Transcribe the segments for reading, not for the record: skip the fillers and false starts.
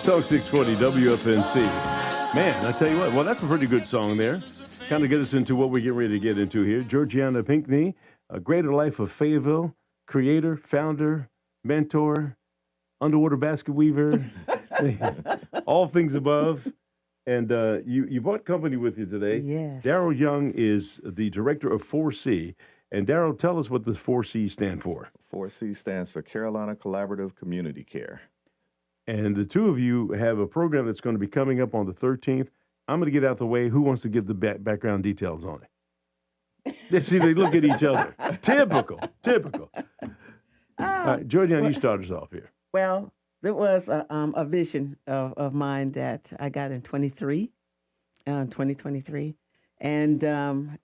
Talk 640 WFNC. Man, I tell you what, well, that's a pretty good song there. Kind of get us into what we're getting ready to get into here. Georgianna PINCKNey, A Greater Life of Fayetteville, creator, founder, mentor, underwater basket weaver, all things above. And you brought company with you today. Yes. Daryl Young is the director of 4C. And Daryl, tell us what the 4C stand for. 4C stands for Carolina Collaborative Community Care. And the two of you have a program that's going to be coming up on the 13th. I'm going to get out the way. Who wants to give the background details on it? Let's see, they look at each other. Typical. All right, Georgianna, you start us off here. Well, there was a vision of mine that I got in 2023. And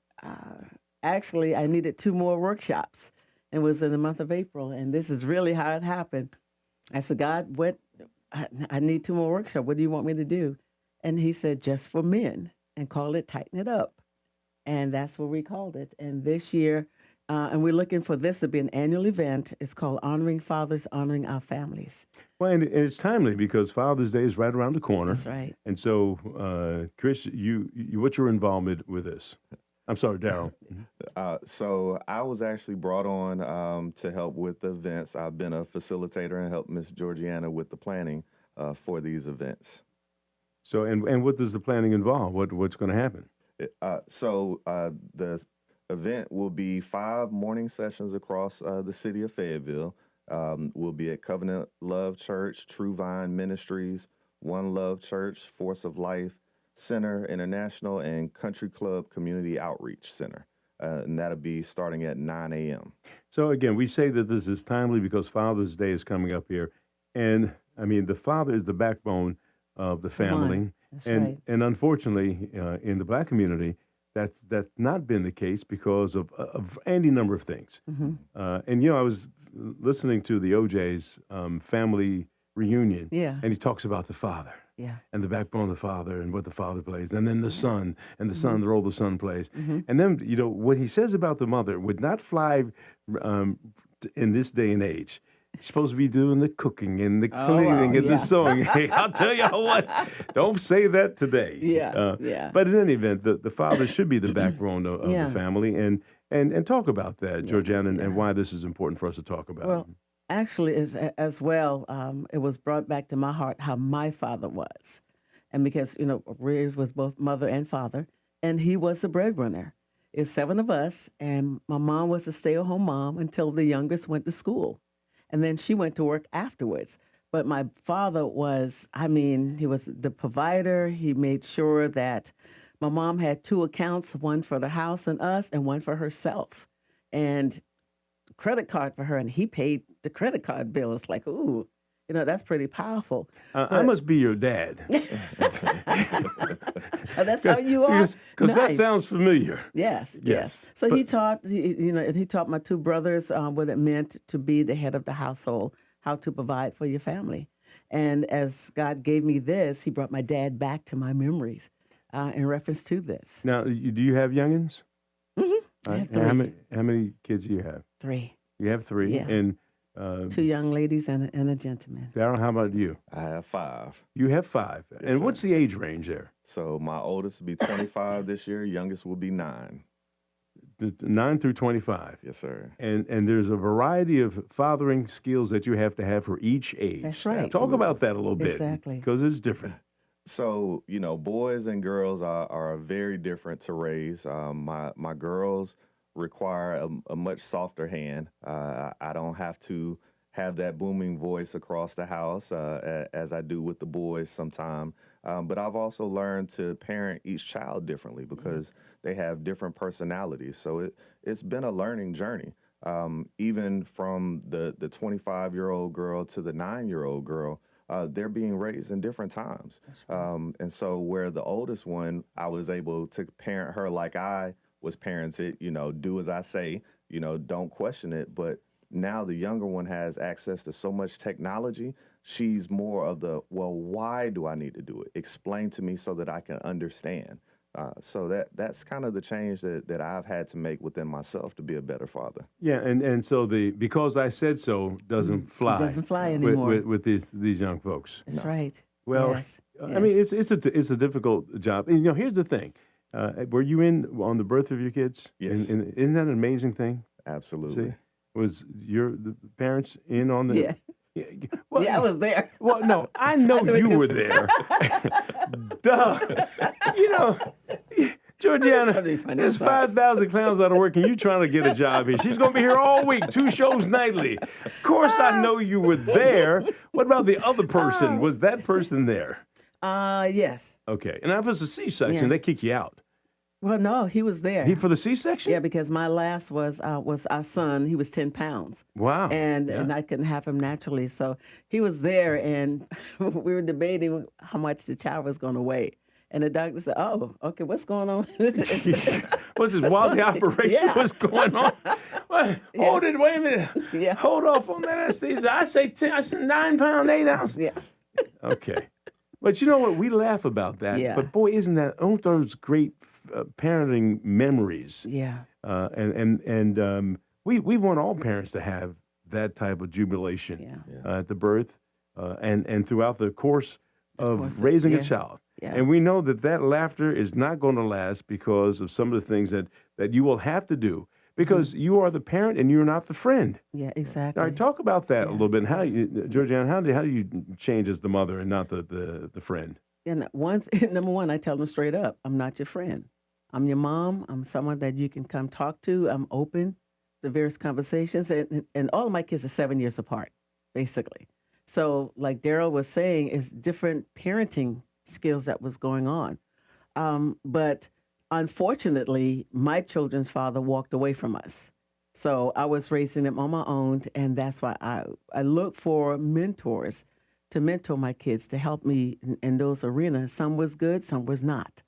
actually, I needed 2 more workshops. It was in the month of April. And this is really how it happened. I said, God, I need 2 more workshops. What do you want me to do? And he said, just for men, and call it Tighten It Up. And that's what we called it. And this year, and we're looking for this to be an annual event. It's called Honoring Fathers, Honoring Our Families. Well, and it's timely because Father's Day is right around the corner. That's right. And so, Chris, what's your involvement with this? I'm sorry, Daryl. So I was actually brought on to help with the events. I've been a facilitator and helped Miss Georgianna with the planning for these events. So, and what does the planning involve? What's going to happen? The event will be 5 morning sessions across the city of Fayetteville. We'll be at Covenant Love Church, True Vine Ministries, One Love Church, Force of Life Center International, and Country Club Community Outreach Center. And that'll be starting at 9 a.m. So again, we say that this is timely because Father's Day is coming up here. And I mean, the father is the backbone of the family. That's and right. and unfortunately, in the Black community, that's not been the case because of any number of things. Mm-hmm. And I was listening to the OJ's family reunion, Yeah. and he talks about the father. Yeah. And the backbone of the father and what the father plays, and then the son, and the son, the role the son plays. Mm-hmm. And then, what he says about the mother would not fly in this day and age. She's supposed to be doing the cooking and the cleaning and the sewing. Hey, I'll tell you what, don't say that today. Yeah. But in any event, the father should be the backbone of the family. And talk about that, Georgianna, and why this is important for us to talk about. Well, actually, as well, it was brought back to my heart how my father was. And because, raised with both mother and father, and he was the breadwinner. It's 7 of us, and my mom was a stay-at-home mom until the youngest went to school. And then she went to work afterwards. But my father was, he was the provider. He made sure that my mom had 2 accounts, one for the house and us, and one for herself. And credit card for her, and he paid the credit card bill. It's like, ooh, that's pretty powerful. I must be your dad. That's how you are? Because that sounds familiar. Yes. So he taught, he taught my 2 brothers what it meant to be the head of the household, how to provide for your family. And as God gave me this, he brought my dad back to my memories in reference to this. Now, do you have youngins? Mm-hmm. I have 3. How many kids do you have? 3. You have 3. Yeah. And 2 young ladies and a gentleman. Darryl, how about you? I have 5. You have 5. Yes, and sir. What's the age range there? So my oldest will be 25 this year. Youngest will be 9. 9 through 25. Yes, sir. And there's a variety of fathering skills that you have to have for each age. That's right. Talk about that a little bit. Exactly. Because it's different. So, boys and girls are very different to raise. My girls require a much softer hand. I don't have to have that booming voice across the house as I do with the boys sometimes. But I've also learned to parent each child differently because they have different personalities. So it's been a learning journey. Even from the 25-year-old girl to the 9-year-old girl, they're being raised in different times. Right. And so where the oldest one, I was able to parent her like I was parented, do as I say, don't question it. But now the younger one has access to so much technology. She's more of the, well, why do I need to do it? Explain to me so that I can understand. So that's kind of the change that I've had to make within myself to be a better father. Yeah, and so the because I said so doesn't fly. It doesn't fly anymore. With these young folks. That's right. Well, Yes. I mean, it's a difficult job. And, here's the thing. Were you in on the birth of your kids? Yes. And isn't that an amazing thing? Absolutely. See, was the parents in on the? Yeah. Yeah. Well, Yeah, I was there. Well, no, I know know you because- were there. Duh. Georgiana, That'd be funny. there's I'm sorry. 5,000 clowns out of work, and you trying to get a job here. She's going to be here all week, 2 shows nightly. Of course, I know you were there. What about the other person? Was that person there? Yes. Okay. And if it's a C-section, Yeah. they kick you out. Well, no, he was there. For the C-section? Yeah, because my last was our son. He was 10 pounds. Wow. And I couldn't have him naturally. So he was there, and we were debating how much the child was going to weigh. And the doctor said, "Oh, okay, what's going on?" What's this wild operation? Yeah. What's going on? What? Hold it, wait a minute. Yeah. Hold off on that anesthesia. I say 10, I said 9 pound, 8 ounces. Yeah. Okay. But you know what? We laugh about that. Yeah. But boy, aren't those great parenting memories? Yeah. We want all parents to have that type of jubilation at the birth and throughout the course of raising a child. Yeah. And we know that laughter is not going to last because of some of the things that you will have to do because you are the parent and you're not the friend. Yeah, exactly. All right, talk about that a little bit. How Georgiana, how do you change as the mother and not the friend? And number one, I tell them straight up, I'm not your friend. I'm your mom. I'm someone that you can come talk to. I'm open to various conversations. And all of my kids are 7 years apart, basically. So like Daryl was saying, it's different parenting skills that was going on. But unfortunately, my children's father walked away from us. So I was raising them on my own, and that's why I look for mentors to mentor my kids, to help me in those arenas. Some was good, some was not.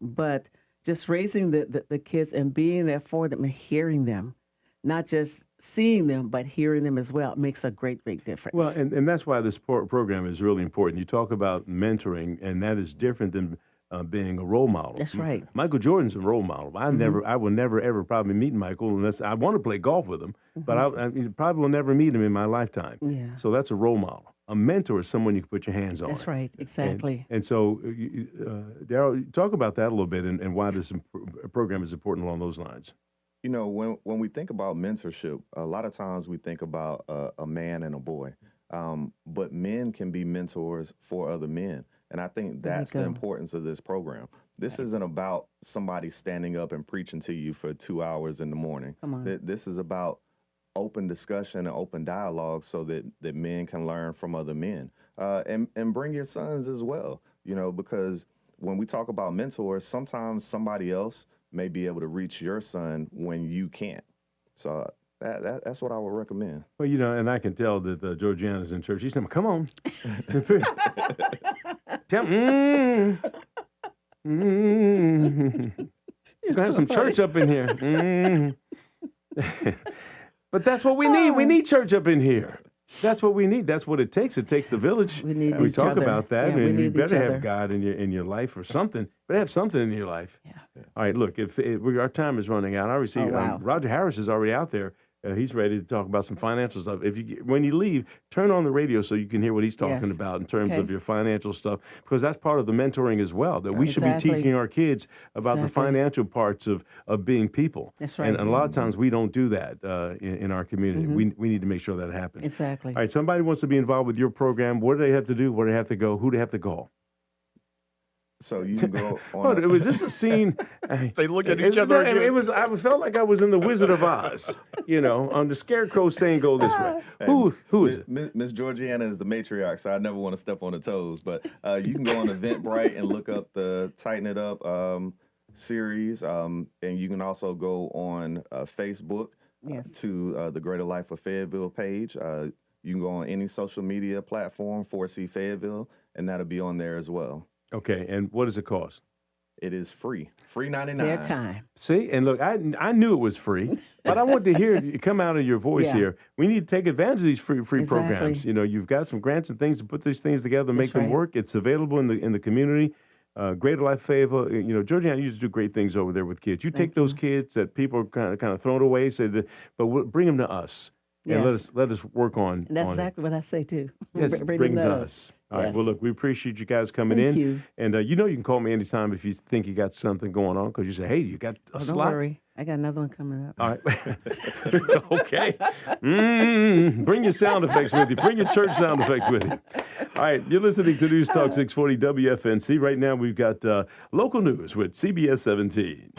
But just raising the kids and being there for them and hearing them, not just seeing them, but hearing them as well, makes a great, great difference. Well, and that's why this program is really important. You talk about mentoring, and that is different than being a role model. That's right. Michael Jordan's a role model. I will never ever probably meet Michael unless I want to play golf with him, but I probably will never meet him in my lifetime. Yeah. So that's a role model. A mentor is someone you can put your hands on. That's right, exactly. And so, Daryl, talk about that a little bit and why this program is important along those lines. You know, when we think about mentorship, a lot of times we think about a man and a boy, but men can be mentors for other men. And I think that's the importance of this program. This isn't about somebody standing up and preaching to you for 2 hours in the morning. Come on. This is about open discussion and open dialogue so that men can learn from other men. And bring your sons as well, because when we talk about mentors, sometimes somebody else may be able to reach your son when you can't. So that's what I would recommend. Well, and I can tell that Georgiana's in church. She's saying, "Come on, tell You're gonna have some church up in here." But that's what we need. We need church up in here. That's what we need. That's what it takes. It takes the village. We need We each talk other. about that, Yeah, we and you need better each have other. God in your life or something. But have something in your life. Yeah. All right. Look, if our time is running out, I already see wow. Roger Harris is already out there. He's ready to talk about some financial stuff. When you leave, turn on the radio so you can hear what he's talking Yes. about in terms Okay. of your financial stuff, because that's part of the mentoring as well. That we should be Exactly. teaching our kids about the Exactly. financial parts of being people. That's right. And a lot of times we don't do that in our community. We need to make sure that happens. Exactly. All right. Somebody wants to be involved with your program. What do they have to do? Where do they have to go? Who do they have to call? So you can go Oh, on. was this a scene? They look at each other again. It was. I felt like I was in the Wizard of Oz. On the Scarecrow saying, "Go this way." Who is it? Miss Georgianna is the matriarch, so I never want to step on her toes. But you can go on Eventbrite and look up the Tighten It Up series, and you can also go on Facebook Yes. to the Greater Life of Fayetteville page. You can go on any social media platform, 4C Fayetteville, and that'll be on there as well. Okay, and what does it cost? It is free 99. Their time. See, and look, I knew it was free, but I wanted to hear it come out of your voice Yeah. here. We need to take advantage of these free Exactly. programs. You've got some grants and things to put these things together, make them right. work. It's available in the community. Greater Life Fayetteville, Georgiana used to do great things over there with kids. You take those kids that people are kind of thrown away, but bring them to us. And Yes. let us work on And that's on it. exactly what I say too. Yes, Bring bring them to to us. All right. Yes. Well, look, we appreciate you guys coming Thank in. you. And you know you can call me anytime if you think you got something going on because you say, hey, you got a Oh, don't slot? worry. I got another one coming up. All right. Okay. Bring your sound effects with you. Bring your church sound effects with you. All right. You're listening to News Talk 640 WFNC. Right now, we've got local news with CBS 17.